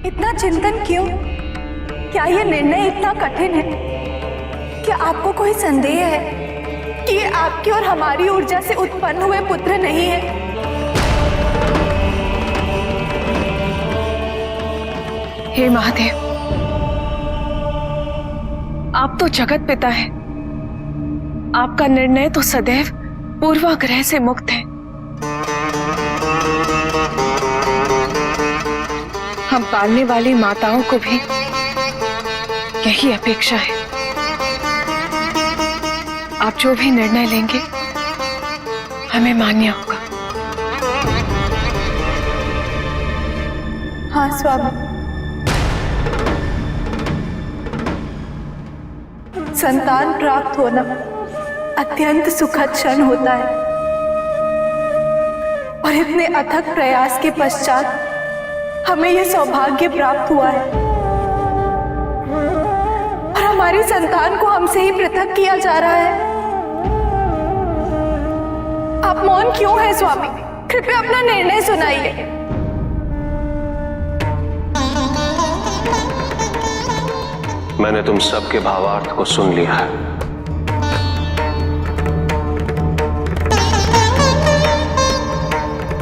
इतना चिंतन क्यों? क्या ये निर्णय इतना कठिन है? क्या आपको कोई संदेह है कि ये आपकी और हमारी ऊर्जा से उत्पन्न हुए पुत्र नहीं है? हे महादेव, आप तो जगत पिता हैं। आपका निर्णय तो सदैव पूर्वाग्रह से मुक्त है। हम पालने वाली माताओं को भी यही अपेक्षा है। आप जो भी निर्णय लेंगे हमें मान्य होगा। हाँ स्वामी। संतान प्राप्त होना अत्यंत सुखद क्षण होता है और इतने अथक प्रयास के पश्चात हमें यह सौभाग्य प्राप्त हुआ है और हमारी संतान को हमसे ही पृथक किया जा रहा है। आप मौन क्यों हैं स्वामी? कृपया अपना निर्णय सुनाइए। मैंने तुम सबके भावार्थ को सुन लिया है।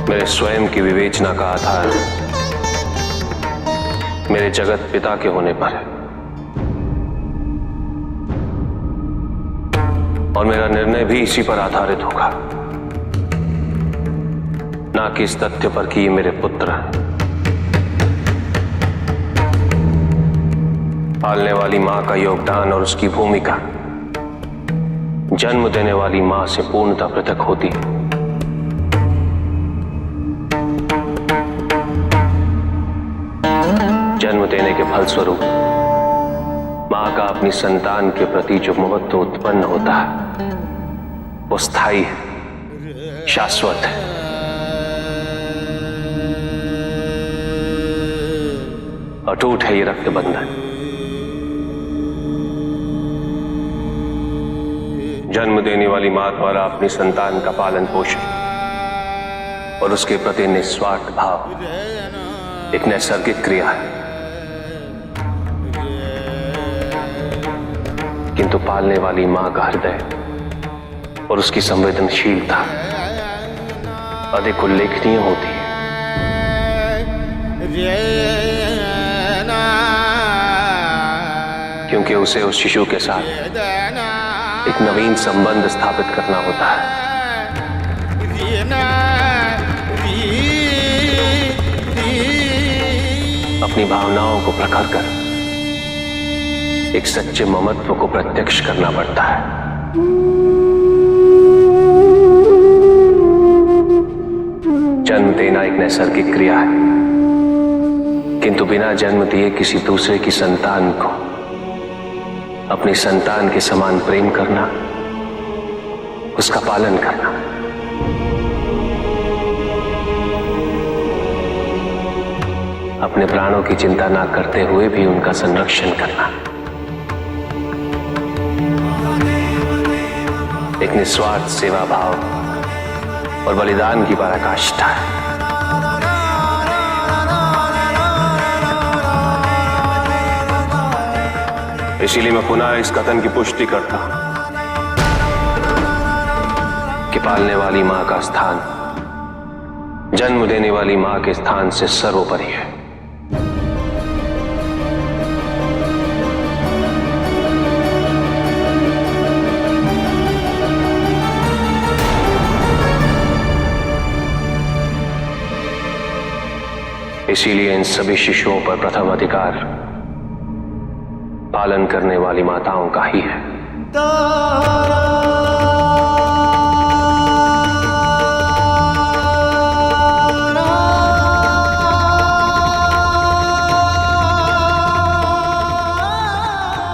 मेरे स्वयं की विवेचना का आधार मेरे जगत पिता के होने पर है और मेरा निर्णय भी इसी पर आधारित होगा, ना कि इस तथ्य पर कि ये मेरे पुत्र हैं। पालने वाली मां का योगदान और उसकी भूमिका जन्म देने वाली मां से पूर्णतः पृथक होती है। जन्म देने के फलस्वरूप मां का अपनी संतान के प्रति जो महत्व उत्पन्न होता है वो स्थायी है, शाश्वत है। अटूट है ये रक्त बंधन। जन्म देने वाली मां द्वारा अपनी संतान का पालन पोषण और उसके प्रति निस्वार्थ भाव एक नैसर्गिक क्रिया है, किंतु पालने वाली मां का हृदय और उसकी संवेदनशीलता अधिक उल्लेखनीय होती है, क्योंकि उसे उस शिशु के साथ एक नवीन संबंध स्थापित करना होता है। अपनी भावनाओं को प्रखर कर एक सच्चे ममत्व को प्रत्यक्ष करना पड़ता है। जन्म देना एक नैसर्गिक क्रिया है, किंतु बिना जन्म दिए किसी दूसरे की संतान को अपनी संतान के समान प्रेम करना, उसका पालन करना, अपने प्राणों की चिंता ना करते हुए भी उनका संरक्षण करना एक निस्वार्थ सेवा भाव और बलिदान की पराकाष्ठा है। इसीलिए मैं पुनः इस कथन की पुष्टि करता हूं कि पालने वाली मां का स्थान जन्म देने वाली मां के स्थान से सर्वोपरि है। इसीलिए इन सभी शिशुओं पर प्रथम अधिकार पालन करने वाली माताओं का ही है।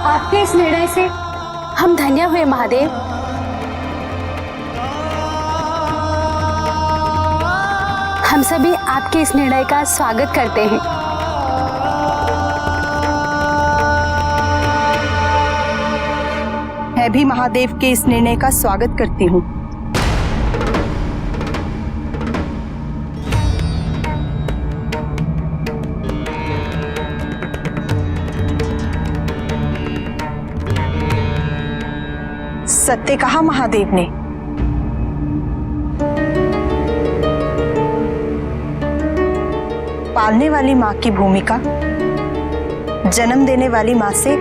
आपके इस निर्णय से हम धन्य हुए महादेव। हम सभी आपके इस निर्णय का स्वागत करते हैं। मैं भी महादेव के इस निर्णय का स्वागत करती हूँ। सत्य कहा महादेव ने। पालने वाली मां की भूमिका जन्म देने वाली मां से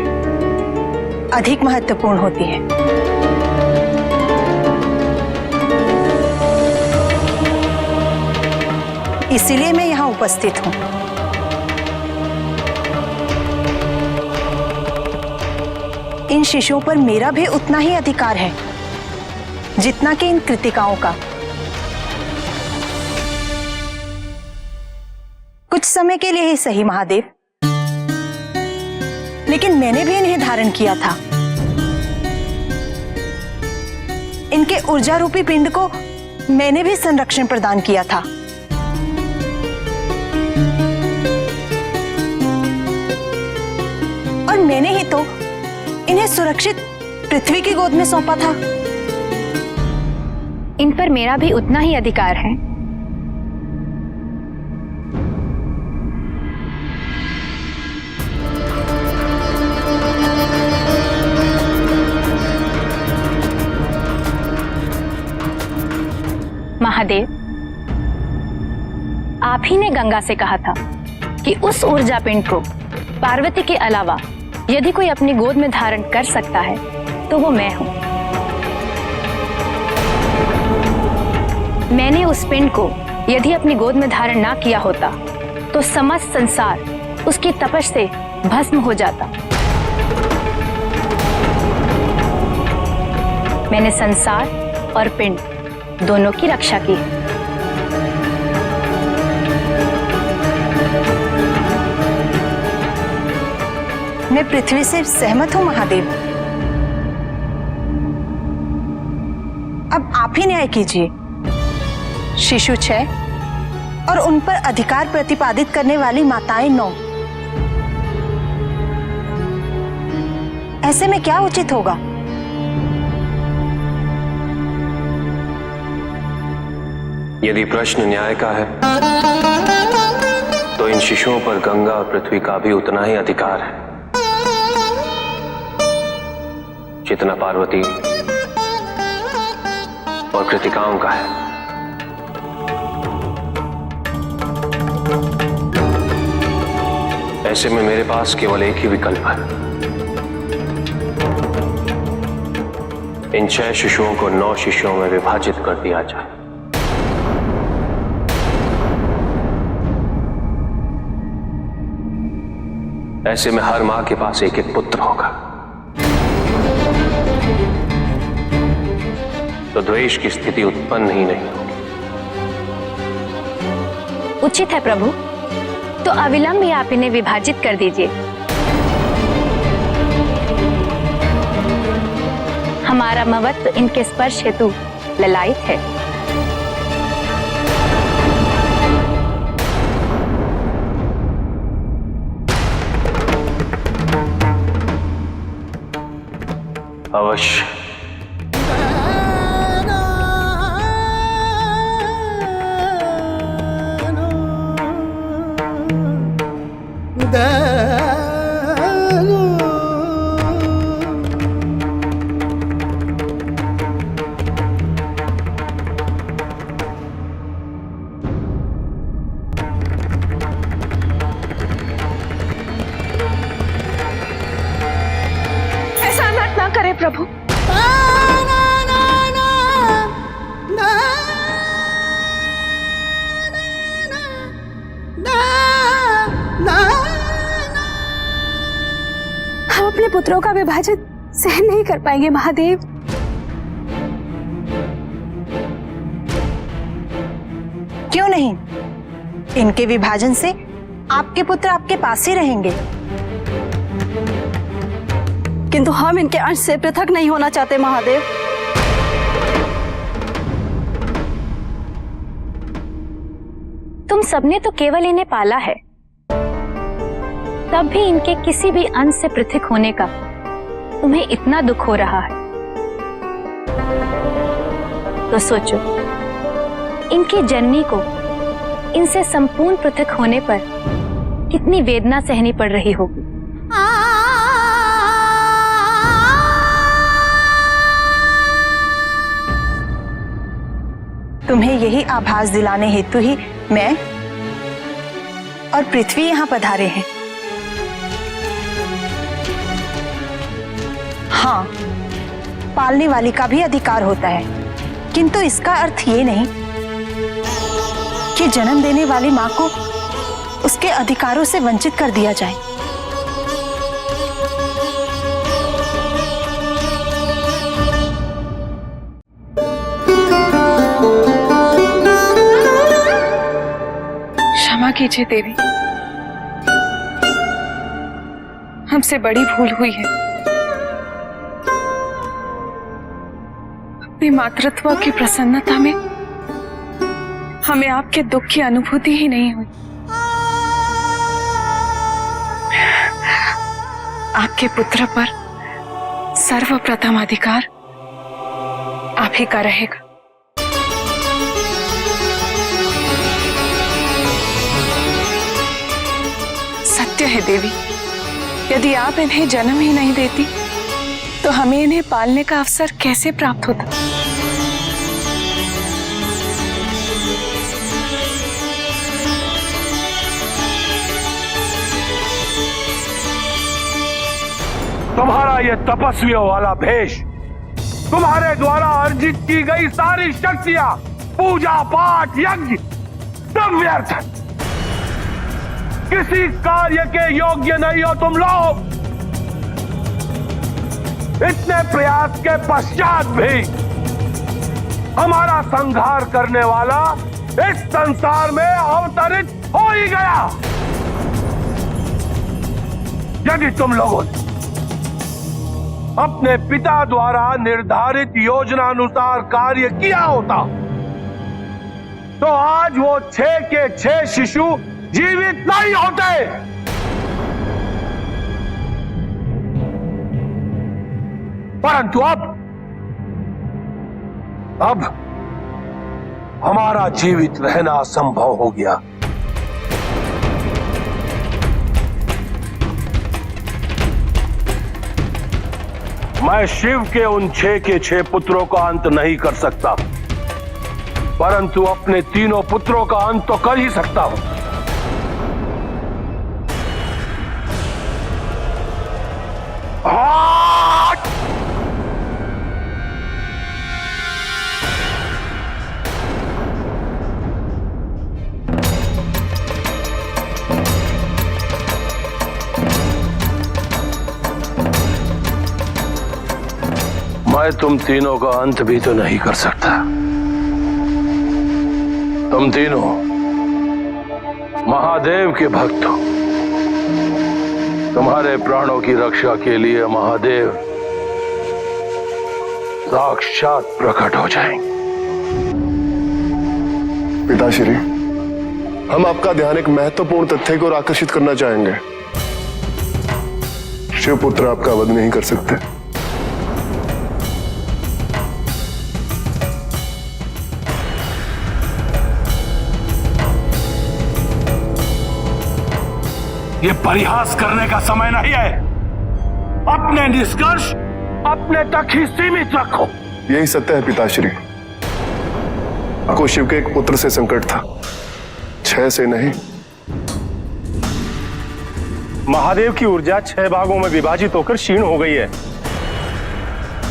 अधिक महत्वपूर्ण होती है। इसीलिए मैं यहां उपस्थित हूं। इन शिशुओं पर मेरा भी उतना ही अधिकार है जितना कि इन कृतिकाओं का। कुछ समय के लिए ही सही महादेव, लेकिन मैंने भी इन्हें धारण किया था। इनके ऊर्जा रूपी पिंड को मैंने भी संरक्षण प्रदान किया था। और मैंने ही तो इन्हें सुरक्षित पृथ्वी की गोद में सौंपा था। इन पर मेरा भी उतना ही अधिकार है। महादेव, आप ही ने गंगा से कहा था कि उस ऊर्जा पिंड को पार्वती के अलावा यदि कोई अपनी गोद में धारण कर सकता है तो वो मैं हूं। मैंने उस पिंड को यदि अपनी गोद में धारण ना किया होता तो समस्त संसार उसकी तपश से भस्म हो जाता। मैंने संसार और पिंड दोनों की रक्षा की है। मैं पृथ्वी से सहमत हूं महादेव। अब आप ही न्याय कीजिए। शिशु 6 और उन पर अधिकार प्रतिपादित करने वाली माताएं 9। ऐसे में क्या उचित होगा? यदि प्रश्न न्याय का है तो इन शिशुओं पर गंगा और पृथ्वी का भी उतना ही अधिकार है जितना पार्वती और कृतिकाओं का है। ऐसे में मेरे पास केवल एक ही विकल्प है। इन 6 शिशुओं को 9 शिशुओं में विभाजित कर दिया जाए। ऐसे में हर मां के पास एक एक पुत्र होगा तो द्वेष की स्थिति उत्पन्न ही नहीं होगी। उचित है प्रभु, तो अविलंब ही आप इन्हें विभाजित कर दीजिए। हमारा ममत्व इनके स्पर्श हेतु ललायित है। अवश्य। ऐसा ना करे प्रभु। हम अपने पुत्रों का विभाजन सहन नहीं कर पाएंगे महादेव। क्यों नहीं? इनके विभाजन से आपके पुत्र आपके पास ही रहेंगे। किंतु हम इनके अंश से पृथक नहीं होना चाहते महादेव। तुम सबने तो केवल इन्हें पाला है, तब भी इनके किसी भी अंश से पृथक होने का तुम्हें इतना दुख हो रहा है। तो सोचो, इनकी जननी को इनसे संपूर्ण पृथक होने पर कितनी वेदना सहनी पड़ रही होगी। तुम्हें यही आभास दिलाने हेतु ही मैं और पृथ्वी यहाँ पधारे हैं। हाँ, पालने वाली का भी अधिकार होता है, किंतु इसका अर्थ ये नहीं कि जन्म देने वाली माँ को उसके अधिकारों से वंचित कर दिया जाए। क्षमा कीजिए देवी, हमसे बड़ी भूल हुई है। अपनी मातृत्व की प्रसन्नता में हमें आपके दुख की अनुभूति ही नहीं हुई। आपके पुत्र पर सर्वप्रथम अधिकार आप ही का रहेगा। सत्य है देवी, यदि आप इन्हें जन्म ही नहीं देती तो हमें इन्हें पालने का अवसर कैसे प्राप्त होता। तुम्हारा ये तपस्वियों वाला भेष, तुम्हारे द्वारा अर्जित की गई सारी शक्तियां, पूजा पाठ यज्ञ सब व्यर्थ है। किसी कार्य के योग्य नहीं हो तुम लोग। इतने प्रयास के पश्चात भी हमारा संहार करने वाला इस संसार में अवतरित हो ही गया। यदि तुम लोगों ने अपने पिता द्वारा निर्धारित योजना अनुसार कार्य किया होता तो आज वो 6 के 6 शिशु जीवित नहीं होते। परंतु अब हमारा जीवित रहना असंभव हो गया। मैं शिव के उन 6 के 6 पुत्रों का अंत नहीं कर सकता, परंतु अपने तीनों पुत्रों का अंत तो कर ही सकता हूं। मैं तुम तीनों का अंत भी तो नहीं कर सकता। तुम तीनों महादेव के भक्त हो। तुम्हारे प्राणों की रक्षा के लिए महादेव साक्षात प्रकट हो जाएंगे। पिताश्री, हम आपका ध्यान एक महत्वपूर्ण तथ्य को आकर्षित करना चाहेंगे। शिवपुत्र आपका वध नहीं कर सकते। ये परिहास करने का समय नहीं है। अपने निष्कर्ष अपने तक ही सीमित रखो। यही सत्य है पिताश्री। आपको शिव के एक पुत्र से संकट था, 6 से नहीं। महादेव की ऊर्जा 6 भागों में विभाजित होकर क्षीण हो गई है।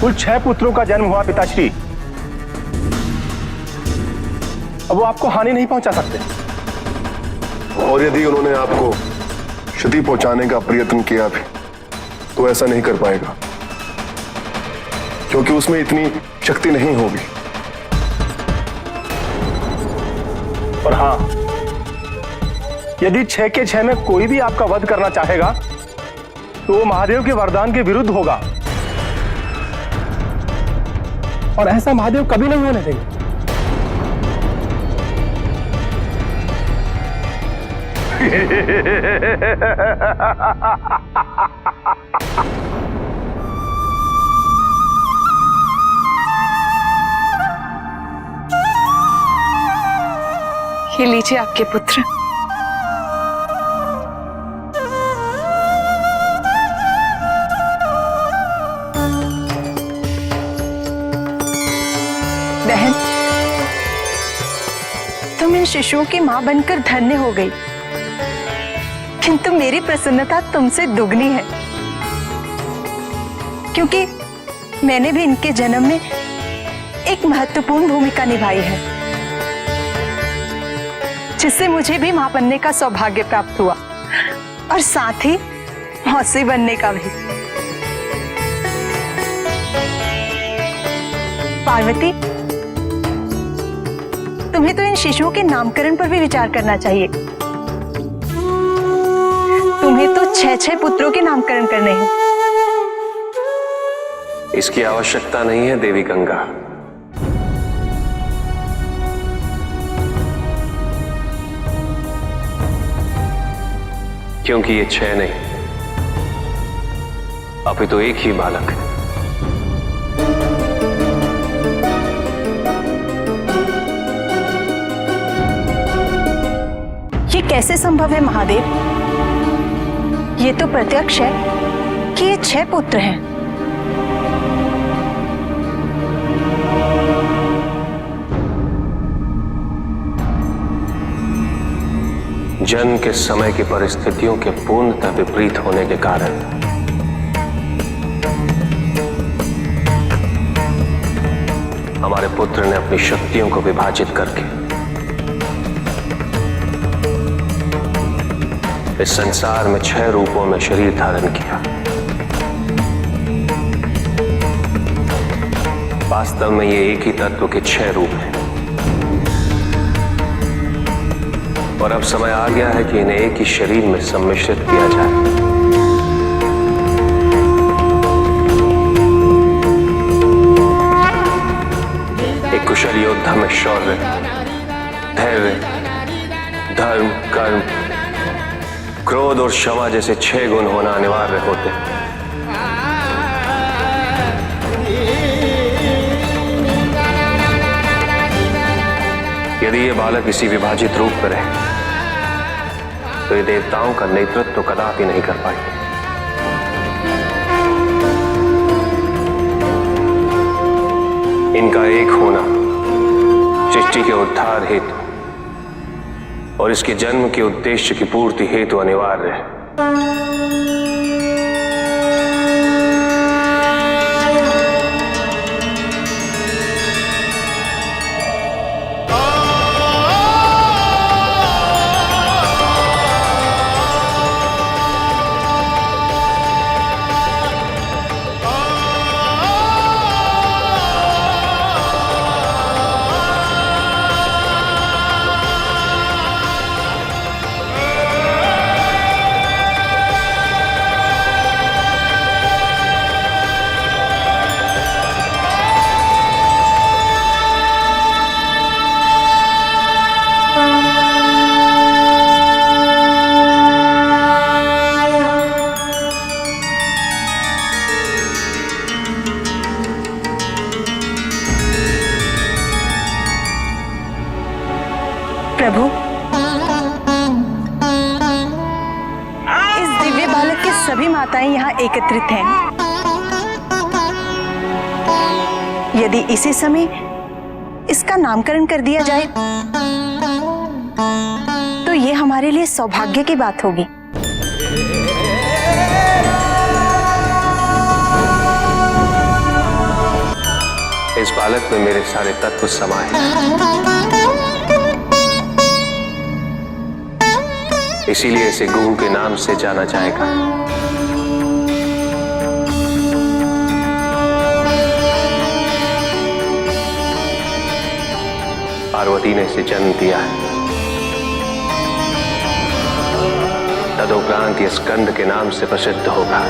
कुल 6 पुत्रों का जन्म हुआ पिताश्री। अब वो आपको हानि नहीं पहुंचा सकते। और यदि उन्होंने आपको क्षति पहुंचाने का प्रयत्न किया भी तो ऐसा नहीं कर पाएगा, क्योंकि उसमें इतनी शक्ति नहीं होगी। और हां, यदि 6 के 6 में कोई भी आपका वध करना चाहेगा तो वो महादेव के वरदान के विरुद्ध होगा, और ऐसा महादेव कभी नहीं होने देंगे। ये लीजिए आपके पुत्र। बहन, शिशुओं की मां बनकर धन्य हो गई, किंतु मेरी प्रसन्नता तुमसे दुगनी है, क्योंकि मैंने भी इनके जन्म में एक महत्वपूर्ण भूमिका निभाई है, जिससे मुझे भी मां बनने का सौभाग्य प्राप्त हुआ और साथ ही मौसी बनने का भी। पार्वती, तुम्हें तो इन शिशुओं के नामकरण पर भी विचार करना चाहिए। तुम्हें तो 6 पुत्रों के नामकरण करने हैं। इसकी आवश्यकता नहीं है देवी गंगा। क्योंकि ये 6 नहीं, अपितु एक ही बालक है। ये कैसे संभव है महादेव? ये तो प्रत्यक्ष है कि ये 6 पुत्र हैं। जन्म के समय की परिस्थितियों के पूर्णतः विपरीत होने के कारण हमारे पुत्र ने अपनी शक्तियों को विभाजित करके इस संसार में 6 रूपों में शरीर धारण किया। वास्तव में ये एक ही तत्व के 6 रूप हैं और अब समय आ गया है कि इन्हें एक ही शरीर में सम्मिश्रित किया जाए। एक कुशल योद्धा में शौर्य, धैर्य, धर्म, कर्म, क्रोध और क्षमा जैसे 6 गुण होना अनिवार्य होते हैं। यदि ये बालक इसी विभाजित रूप में रहे तो ये देवताओं का नेतृत्व तो कदापि नहीं कर पाएंगे। इनका एक होना सृष्टि के उद्धार हेतु और इसके जन्म के उद्देश्य की पूर्ति हेतु अनिवार्य है। प्रभु, इस दिव्य बालक की सभी माताएं यहाँ एकत्रित हैं। यदि इसी समय इसका नामकरण कर दिया जाए तो ये हमारे लिए सौभाग्य की बात होगी। इस बालक में मेरे सारे तत्व समाये हैं। इसीलिए इसे गुहू के नाम से जाना जाएगा। पार्वती ने इसे जन्म दिया है। तदुपरांत यह स्कंद के नाम से प्रसिद्ध होगा।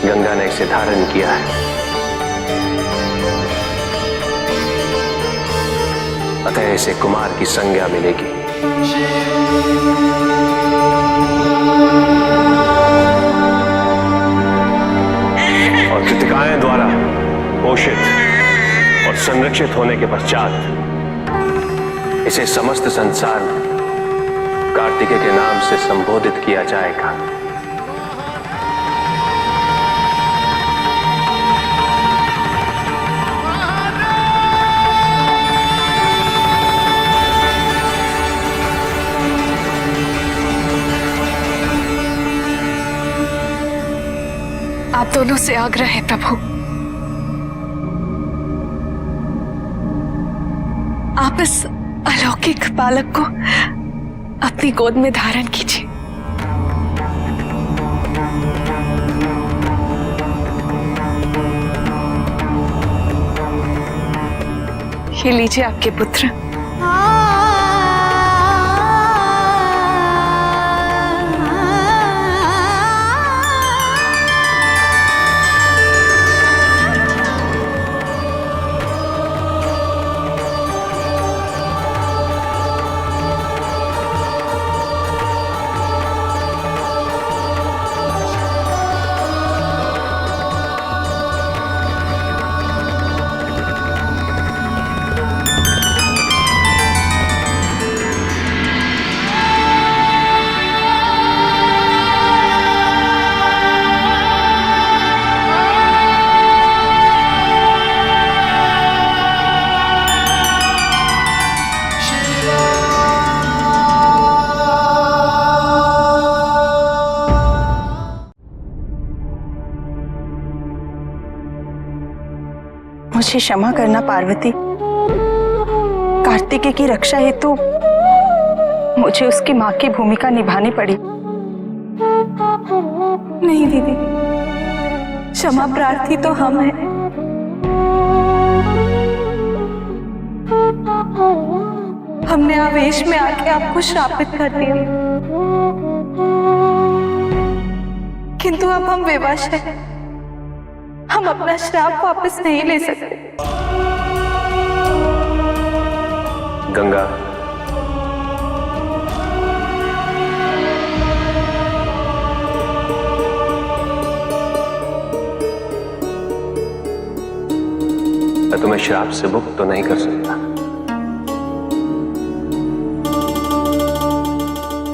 गंगा ने इसे धारण किया है, अतः इसे कुमार की संज्ञा मिलेगी। और कृतिकाएं द्वारा पोषित और संरक्षित होने के पश्चात इसे समस्त संसार में कार्तिकेय के नाम से संबोधित किया जाएगा। दोनों से आग्रह है प्रभु, आप इस अलौकिक बालक को अपनी गोद में धारण कीजिए। ये लीजिए आपके पुत्र। मुझे क्षमा करना पार्वती। कार्तिकेय की रक्षा हेतु मुझे उसकी मां की भूमिका निभानी पड़ी। नहीं दीदी, क्षमा प्रार्थी तो हम हैं। हमने आवेश में आके आपको श्रापित कर दिया, किंतु अब हम विवश हैं। हम अपना श्राप वापस नहीं ले सकते। गंगा, मैं तुम्हें श्राप से मुक्त तो नहीं कर सकता,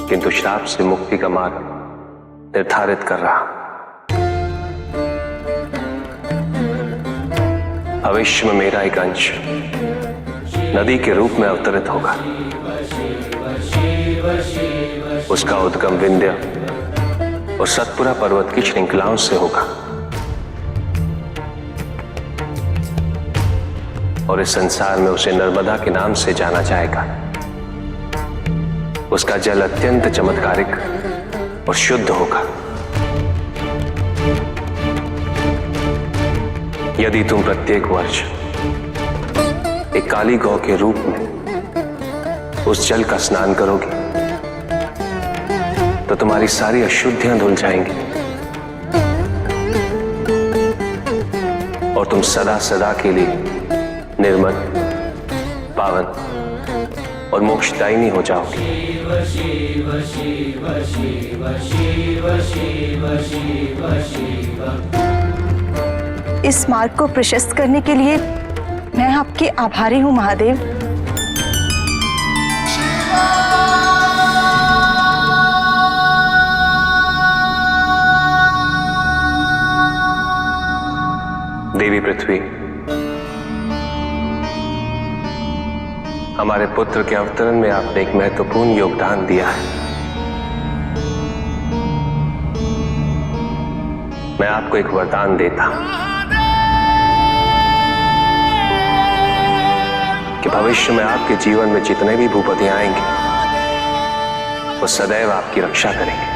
किंतु श्राप से मुक्ति का मार्ग निर्धारित कर रहा हूं। भविष्य में मेरा एक अंश नदी के रूप में अवतरित होगा। उसका उद्गम विंध्य और सतपुरा पर्वत की श्रृंखलाओं से होगा और इस संसार में उसे नर्मदा के नाम से जाना जाएगा। उसका जल अत्यंत चमत्कारिक और शुद्ध होगा। यदि तुम प्रत्येक वर्ष एक काली गौ के रूप में उस जल का स्नान करोगे तो तुम्हारी सारी अशुद्धियां धुल जाएंगी और तुम सदा सदा के लिए निर्मल, पावन और मोक्षदायिनी हो जाओगे। इस मार्ग को प्रशस्त करने के लिए मैं आपकी आभारी हूं महादेव। देवी पृथ्वी, हमारे पुत्र के अवतरण में आपने एक महत्वपूर्ण योगदान दिया है। मैं आपको एक वरदान देता हूं कि भविष्य में आपके जीवन में जितने भी भूपति आएंगे वो सदैव आपकी रक्षा करेंगे।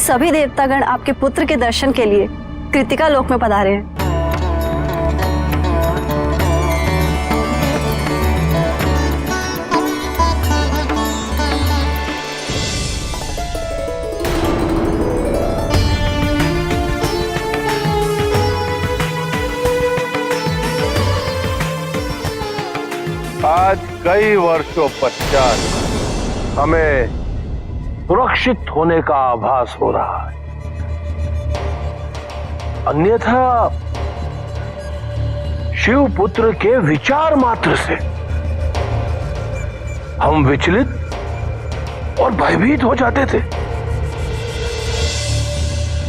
सभी देवतागण आपके पुत्र के दर्शन के लिए कृतिका लोक में पधारे हैं। आज कई वर्षों पश्चात हमें सुरक्षित होने का आभास हो रहा है। अन्यथा शिव पुत्र के विचार मात्र से हम विचलित और भयभीत हो जाते थे।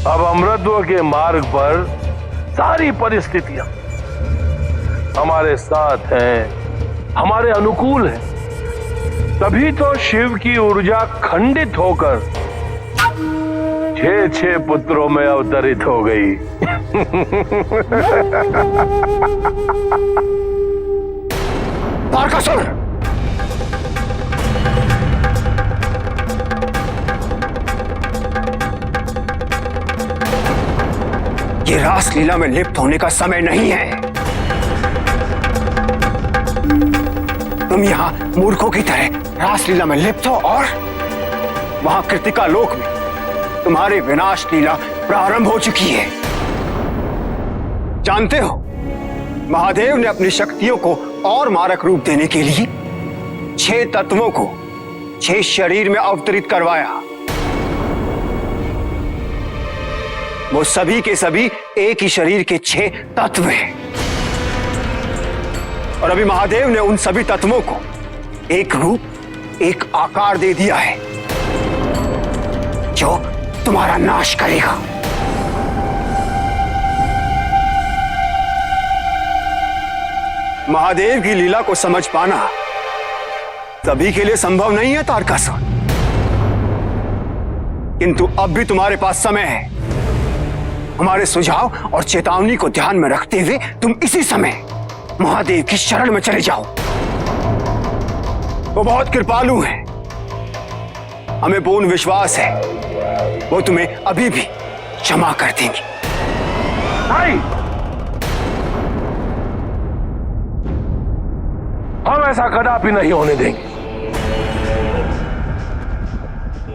अब अमृतत्व के मार्ग पर सारी परिस्थितियां हमारे साथ हैं, हमारे अनुकूल है, तभी तो शिव की ऊर्जा खंडित होकर 6 पुत्रों में अवतरित हो गई। तारकासुर, ये रासलीला में लिप्त होने का समय नहीं है। तुम यहां मूर्खों की तरह रासलीला में लिप्त हो और वहां कृतिका लोक में तुम्हारी विनाश लीला प्रारंभ हो चुकी है। जानते हो, महादेव ने अपनी शक्तियों को और मारक रूप देने के लिए 6 तत्वों को 6 शरीर में अवतरित करवाया। वो सभी के सभी एक ही शरीर के 6 तत्व हैं। और अभी महादेव ने उन सभी तत्वों को एक रूप, एक आकार दे दिया है जो तुम्हारा नाश करेगा। महादेव की लीला को समझ पाना सभी के लिए संभव नहीं है तारकासुर, किंतु अब भी तुम्हारे पास समय है। हमारे सुझाव और चेतावनी को ध्यान में रखते हुए तुम इसी समय महादेव की शरण में चले जाओ। वो बहुत कृपालु हैं। हमें पूर्ण विश्वास है वो तुम्हें अभी भी क्षमा कर देंगे। नहीं, हम ऐसा कदापि नहीं होने देंगे।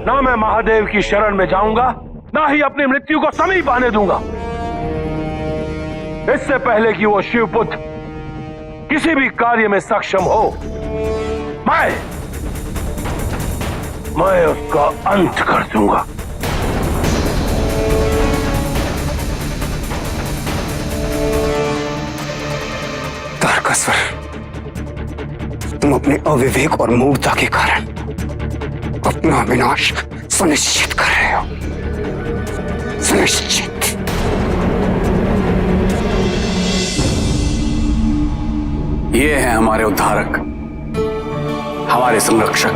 ना मैं महादेव की शरण में जाऊंगा, ना ही अपनी मृत्यु को समीप आने दूंगा। इससे पहले कि वो शिवपुत्र किसी भी कार्य में सक्षम हो, मैं उसका अंत कर दूंगा। तारकासुर, तुम अपने अविवेक और मूर्खता के कारण अपना विनाश सुनिश्चित कर रहे हो। सुनिश्चित। ये हैं हमारे उद्धारक, हमारे संरक्षक।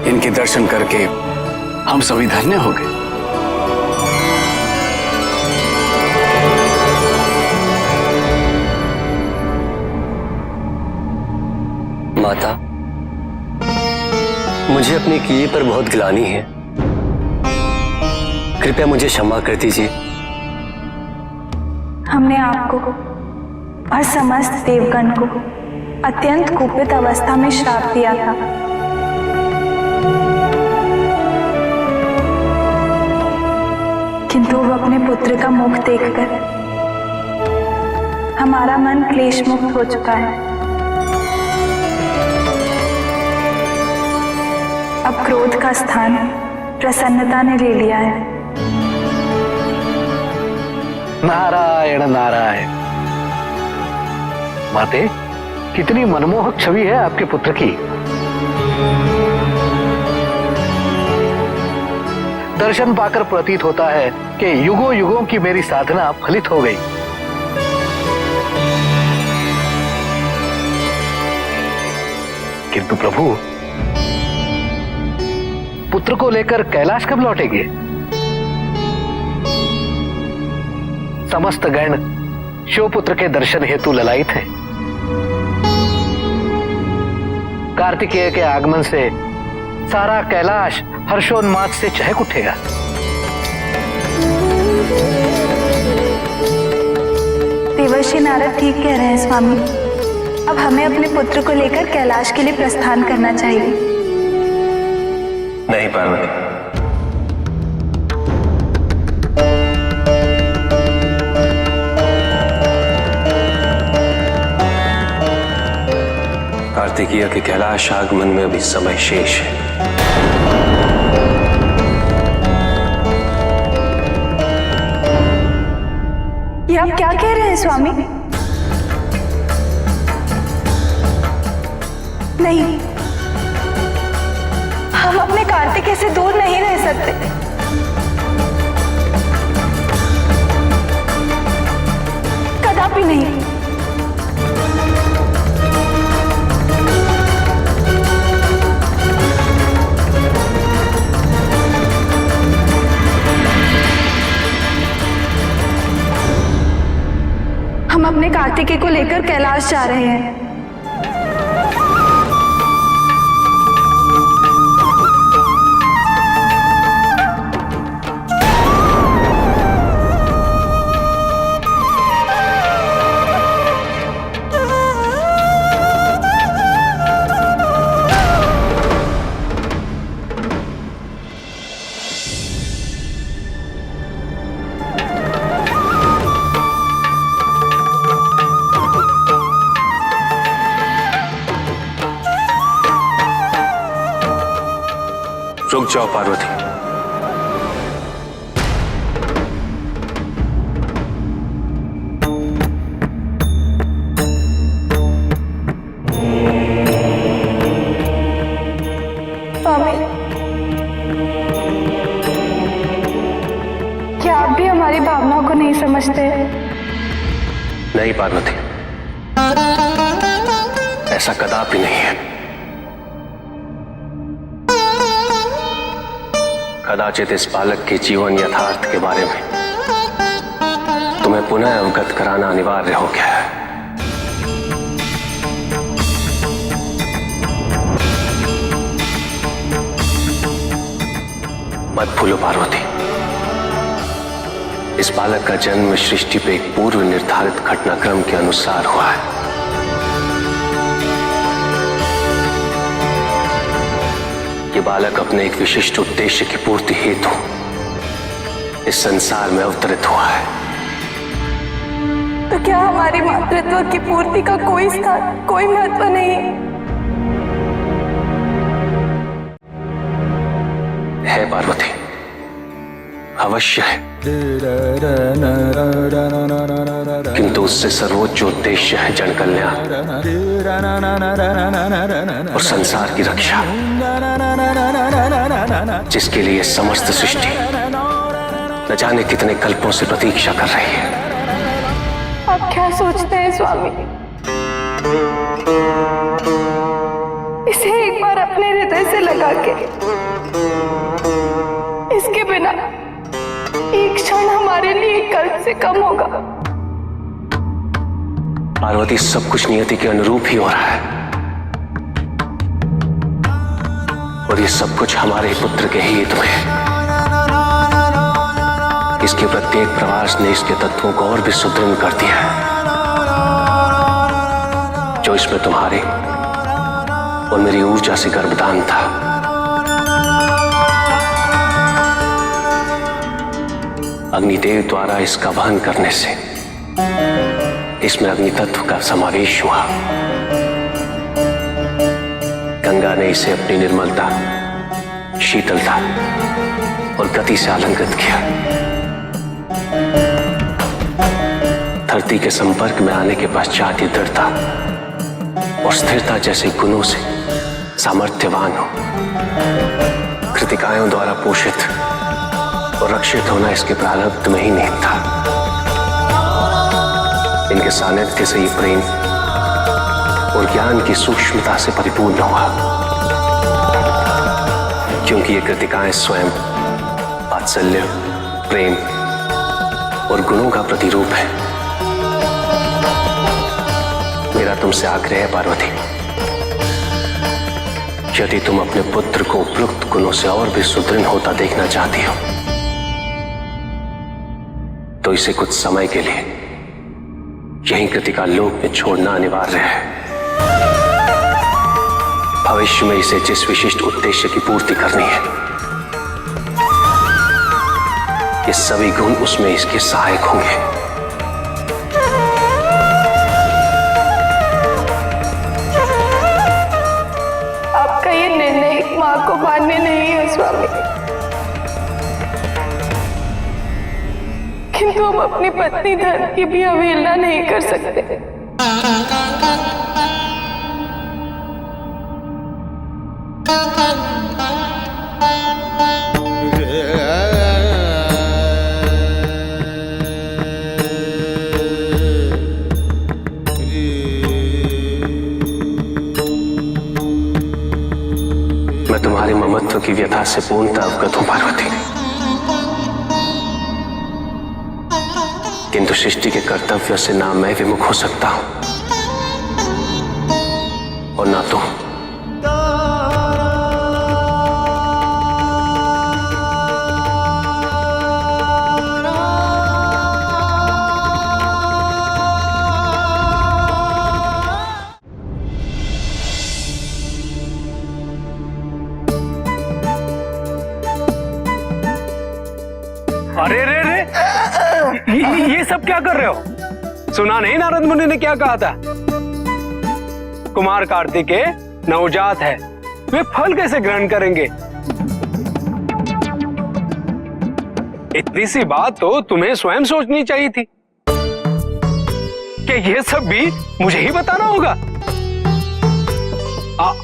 इनके दर्शन करके हम सभी धन्य हो गए। माता, मुझे अपने किए पर बहुत गिलानी है। कृपया मुझे क्षमा कर दीजिए। हमने आपको और समस्त देवगण को अत्यंत कुपित अवस्था में श्राप दिया था। किंतु वो अपने पुत्र का मुख देखकर हमारा मन क्लेश मुक्त हो चुका है। अब क्रोध का स्थान प्रसन्नता ने ले लिया है। नारायण नारायण। माते, कितनी मनमोहक छवि है आपके पुत्र की। दर्शन पाकर प्रतीत होता है कि युगों युगों की मेरी साधना फलित हो गई। किंतु प्रभु, पुत्र को लेकर कैलाश कब लौटेंगे? समस्त गण शिवपुत्र के दर्शन हेतु ललायित हैं। कार्तिकेय के आगमन से सारा कैलाश हर्षोन्माद से चहक उठेगा। देवर्षि नारद ठीक कह रहे हैं स्वामी। अब हमें अपने पुत्र को लेकर कैलाश के लिए प्रस्थान करना चाहिए। नहीं पार्वती, कार्तिकेय के कैलाश आगमन में अभी समय शेष है। ये आप क्या कह रहे हैं स्वामी? नहीं, हम अपने कार्तिकेय से दूर नहीं रह सकते। कदापि नहीं। अपने कार्तिकेय को लेकर कैलाश जा रहे हैं। रुक जाओ पार्वती। स्वामी, क्या आप भी हमारी भावनाओं को नहीं समझते? नहीं पार्वती, ऐसा कदापि नहीं है। कदाचित इस बालक के जीवन यथार्थ के बारे में तुम्हें पुनः अवगत कराना अनिवार्य हो गया है। मत भूलो पार्वती, इस बालक का जन्म सृष्टि पे एक पूर्व निर्धारित घटनाक्रम के अनुसार हुआ है। ये बालक अपने एक विशिष्ट उद्देश्य की पूर्ति हेतु इस संसार में अवतरित हुआ है। तो क्या हमारी मातृत्व की पूर्ति का कोई स्थान, कोई महत्व नहीं है? पार्वती, अवश्य है, किंतु उससे सर्वोच्च उद्देश्य है जन कल्याण और संसार की रक्षा, जिसके लिए समस्त सृष्टि न जाने कितने कल्पों से प्रतीक्षा कर रही है। आप क्या सोचते हैं स्वामी? इसे एक बार अपने हृदय से लगा के, इसके बिना एक क्षण हमारे लिए कल्प से कम होगा। पार्वती, सब कुछ नियति के अनुरूप ही हो रहा है और ये सब कुछ हमारे पुत्र के ही हित में है। इसके प्रत्येक प्रवास ने इसके तत्वों को और भी सुदृढ़ कर दिया है, जो इसमें तुम्हारे और मेरी ऊर्जा से गर्भदान था। अग्निदेव द्वारा इसका वहन करने से इसमें अग्नि तत्व का समावेश हुआ। गंगा ने इसे अपनी निर्मलता, शीतलता और गति से अलंकृत किया। धरती के संपर्क में आने के पश्चात ये दृढ़ता और स्थिरता जैसे गुणों से सामर्थ्यवान हो। कृतिकायों द्वारा पोषित और रक्षित होना इसके प्रारब्ध में ही निहित था। इनके सानिध्य से ही प्रेम और ज्ञान की सूक्ष्मता से परिपूर्ण हुआ, क्योंकि ये कृतिकाएं स्वयं वात्सल्य, प्रेम और गुणों का प्रतिरूप है। मेरा तुमसे आग्रह है पार्वती, यदि तुम अपने पुत्र को उपयुक्त गुणों से और भी सुदृढ़ होता देखना चाहती हो, तो इसे कुछ समय के लिए यहीं कृतिका लोक में छोड़ना अनिवार्य है। भविष्य में इसे जिस विशिष्ट उद्देश्य की पूर्ति करनी है, ये सभी गुण उसमें इसके सहायक होंगे। आपका ये निर्णय एक मां को मान्य नहीं है स्वामी, किंतु हम अपनी पत्नी धर्म की भी अवहेलना नहीं कर सकते। मैं तुम्हारे ममत्व की व्यथा से पूर्णतः अवगत हूं पार्वती। किंतु सृष्टि के कर्तव्य से ना मैं विमुख हो सकता हूं और ना तुम। अरे रे रे, ये सब क्या कर रहे हो? सुना नहीं नारद मुनि ने क्या कहा था? कुमार कार्तिकेय नवजात है, वे फल कैसे ग्रहण करेंगे? इतनी सी बात तो तुम्हें स्वयं सोचनी चाहिए थी। क्या ये सब भी मुझे ही बताना होगा?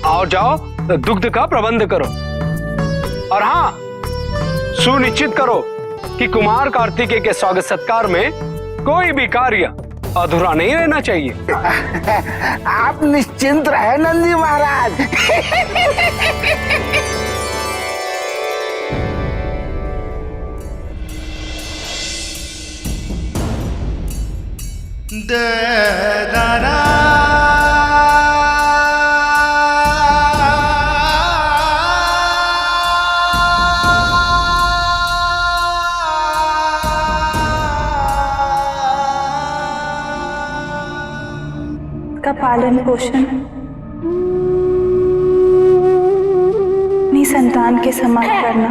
आओ जाओ, दुग्ध का प्रबंध करो और हाँ, सुनिश्चित करो कि कुमार कार्तिकेय के स्वागत सत्कार में कोई भी कार्य अधूरा नहीं रहना चाहिए। आप निश्चिंत रहे नंदी महाराज। का पालन पोषण अपनी संतान के समान करना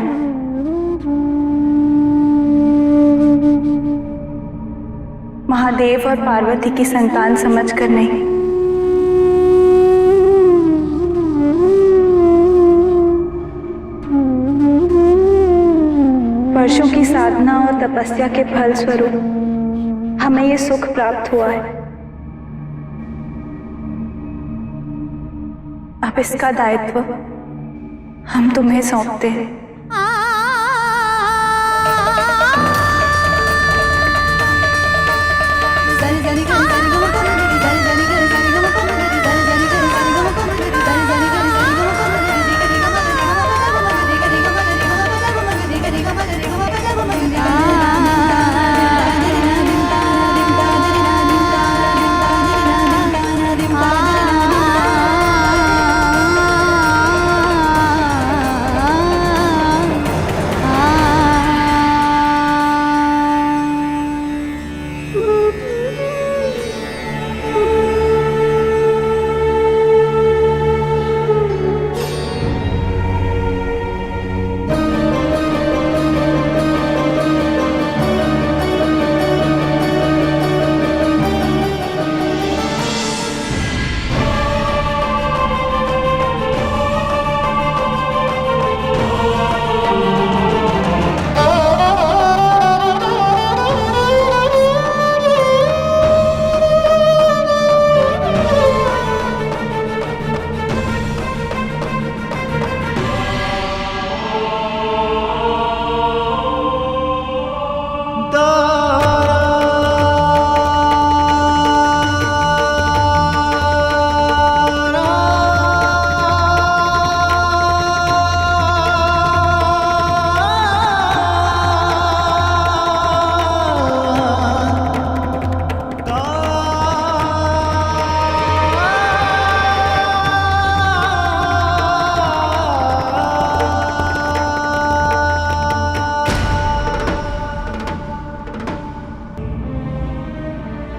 महादेव और पार्वती की संतान समझकर नहीं, वर्षों की साधना और तपस्या के फल स्वरूप हमें ये सुख प्राप्त हुआ है। अब इसका दायित्व हम तुम्हें सौंपते हैं।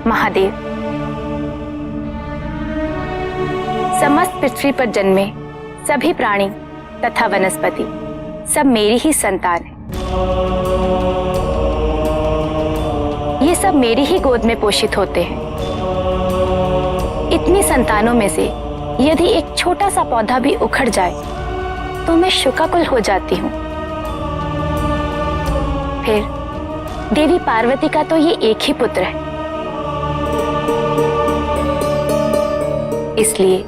महादेव, समस्त पृथ्वी पर जन्मे सभी प्राणी तथा वनस्पति सब मेरी ही संतान है। ये सब मेरी ही गोद में पोषित होते हैं। इतनी संतानों में से यदि एक छोटा सा पौधा भी उखड़ जाए तो मैं शोकाकुल हो जाती हूँ। फिर देवी पार्वती का तो ये एक ही पुत्र है, इसलिए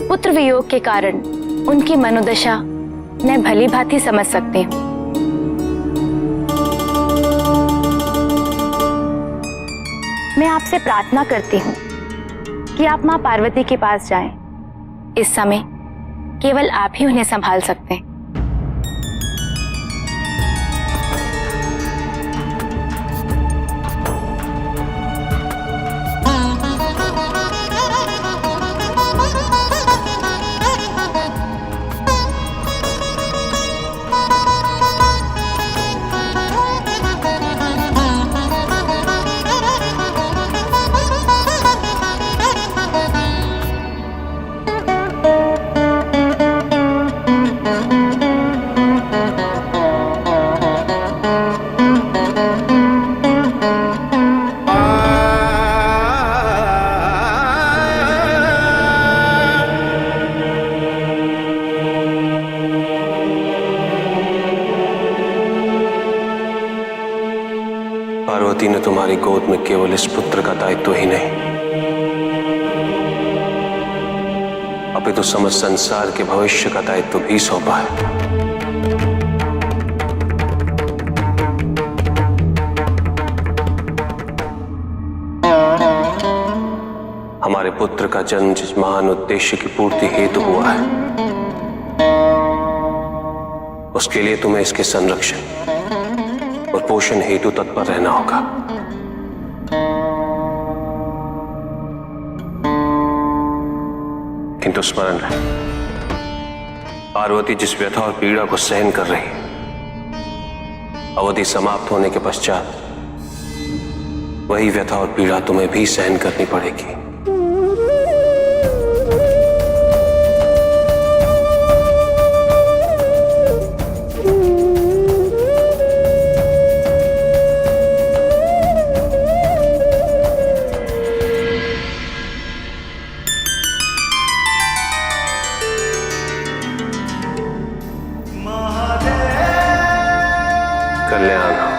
पुत्र वियोग के कारण उनकी मनोदशा मैं भली भांति समझ सकती हूँ। मैं आपसे प्रार्थना करती हूँ कि आप माँ पार्वती के पास जाएं। इस समय केवल आप ही उन्हें संभाल सकते हैं। पार्वती ने तुम्हारी गोद में केवल इस पुत्र का दायित्व ही नहीं, अभी तो समस्त संसार के भविष्य का दायित्व भी सौंपा है। हमारे पुत्र का जन्म जिस महान उद्देश्य की पूर्ति हेतु हुआ है, उसके लिए तुम्हें इसके संरक्षण और पोषण हेतु तत्पर रहना होगा। किंतु स्मरण रहे, पार्वती जिस व्यथा और पीड़ा को सहन कर रही है, अवधि समाप्त होने के पश्चात वही व्यथा और पीड़ा तुम्हें भी सहन करनी पड़ेगी। कल्याण।